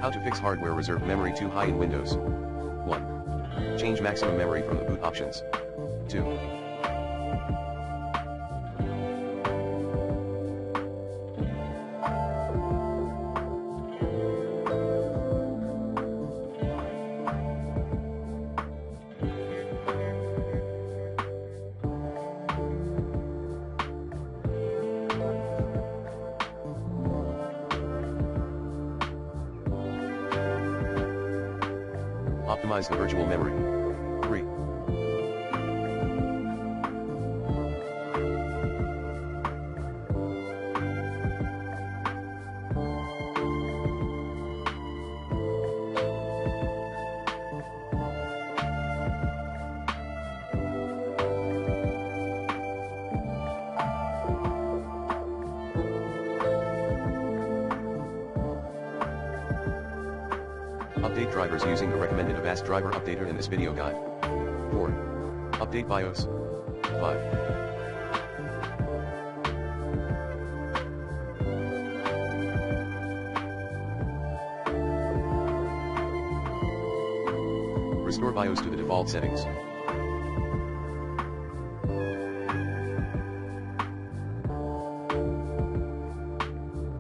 How to fix hardware reserved memory too high in Windows. 1. Change maximum memory from the boot options. 2. Optimize the virtual memory. 3. Update drivers using the recommended Avast driver updater in this video guide. 4. Update BIOS. 5. Restore BIOS to the default settings.